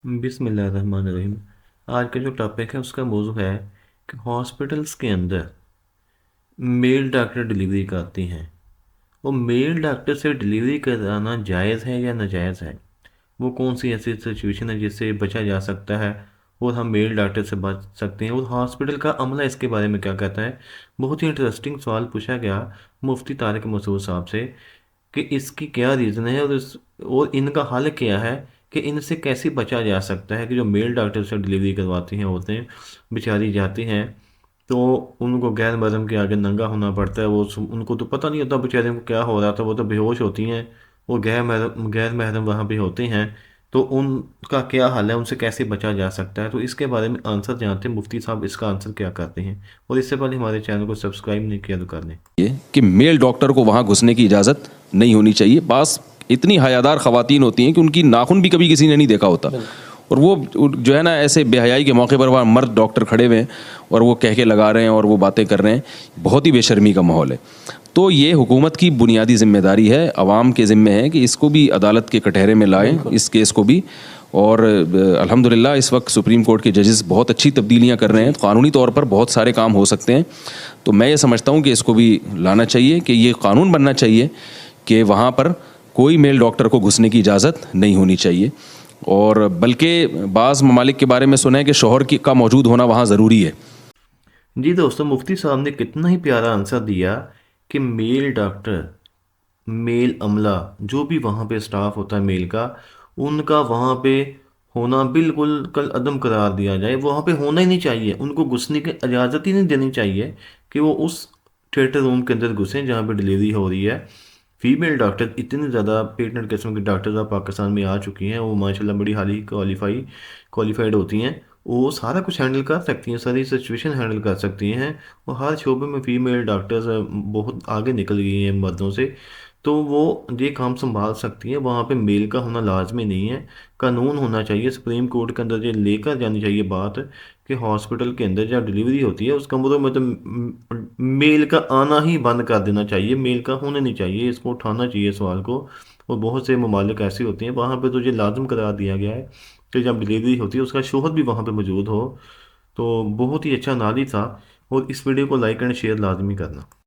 बिस्मिल्लाहिर्रहमानिर्रहीम। आज का जो टॉपिक है उसका मौजू है कि हॉस्पिटल्स के अंदर मेल डॉक्टर डिलीवरी कराती हैं। वो मेल डॉक्टर से डिलीवरी कराना जायज़ है या नाजायज़ है? वो कौन सी ऐसी सिचुएशन है जिससे बचा जा सकता है और हम मेल डॉक्टर से बच सकते हैं, और हॉस्पिटल का अमला इसके बारे में क्या कहता है? बहुत ही इंटरेस्टिंग सवाल पूछा गया मुफ्ती तारिक मसूद साहब से कि इसकी क्या रीज़न है और इनका हल क्या है, कि इनसे कैसे बचा जा सकता है कि जो मेल डॉक्टर से डिलीवरी करवाती हैं औरतें बेचारी जाती हैं तो उनको गैर महरम के आगे नंगा होना पड़ता है। उनको तो पता नहीं होता बेचारे को क्या हो रहा था, वो तो बेहोश होती हैं और गैर महरम वहाँ पे होते हैं। तो उनका क्या हाल है, उनसे कैसे बचा जा सकता है? तो इसके बारे में आंसर जानते हैं मुफ्ती साहब इसका आंसर क्या करते हैं। और इससे पहले हमारे चैनल को सब्सक्राइब नहीं किया तो कर लें। ये कि मेल डॉक्टर को वहाँ घुसने की इजाज़त नहीं होनी चाहिए। पास इतनी हयादार ख़वातीन होती हैं कि उनकी नाखून भी कभी किसी ने नहीं देखा होता, और वो जो है ना, ऐसे बेहयाई के मौके पर वहाँ मर्द डॉक्टर खड़े हुए हैं और वो कह के लगा रहे हैं और वो बातें कर रहे हैं। बहुत ही बेशर्मी का माहौल है। तो ये हुकूमत की बुनियादी जिम्मेदारी है, अवाम के ज़िम्मे है कि इसको भी अदालत के कटहरे में लाएं, इस केस को भी। और अल्हम्दुलिल्लाह इस वक्त सुप्रीम कोर्ट के जजेस बहुत अच्छी तब्दीलियां कर रहे हैं, तो कानूनी तौर पर बहुत सारे काम हो सकते हैं। तो मैं ये समझता हूँ कि इसको भी लाना चाहिए, कि ये कानून बनना चाहिए कि वहाँ पर कोई मेल डॉक्टर को घुसने की इजाज़त नहीं होनी चाहिए। और बल्कि बाज़ ममालिक के बारे में सुना है कि शौहर का मौजूद होना वहाँ ज़रूरी है। जी दोस्तों, मुफ्ती साहब ने कितना ही प्यारा आंसर दिया कि मेल डॉक्टर, मेल अमला, जो भी वहाँ पे स्टाफ होता है मेल का, उनका वहाँ पे होना बिल्कुल कल अदम करार दिया जाए। वहाँ पे होना ही नहीं चाहिए, उनको घुसने की इजाज़त ही नहीं देनी चाहिए कि वो उस थिएटर रूम के अंदर घुसें जहाँ पे डिलीवरी हो रही है। फीमेल डॉक्टर इतनी ज़्यादा पेटेंट किस्म की डॉक्टर्स अब पाकिस्तान में आ चुकी हैं, वो माशाल्लाह बड़ी हाल ही क्वालिफाइड होती हैं। वो सारा कुछ हैंडल कर सकती हैं, सारी सिचुएशन हैंडल कर सकती हैं। और हर शोबे में फ़ीमेल डॉक्टर्स बहुत आगे निकल गई हैं मर्दों से, तो वो ये काम संभाल सकती हैं। वहाँ पे मेल का होना लाजमी नहीं है, कानून होना चाहिए। सुप्रीम कोर्ट के अंदर ये लेकर जानी चाहिए बात कि हॉस्पिटल के अंदर जब डिलीवरी होती है उस कमरों में तो मेल का आना ही बंद कर देना चाहिए, मेल का होना नहीं चाहिए। इसको उठाना चाहिए सवाल को। और बहुत से ममालिक ऐसे होते हैं वहाँ पे तो ये लाजम करार दिया गया है कि जब डिलीवरी होती है उसका शोहर भी वहाँ पे मौजूद हो। तो बहुत ही अच्छा नाली था। और इस वीडियो को लाइक एंड शेयर लाजमी करना।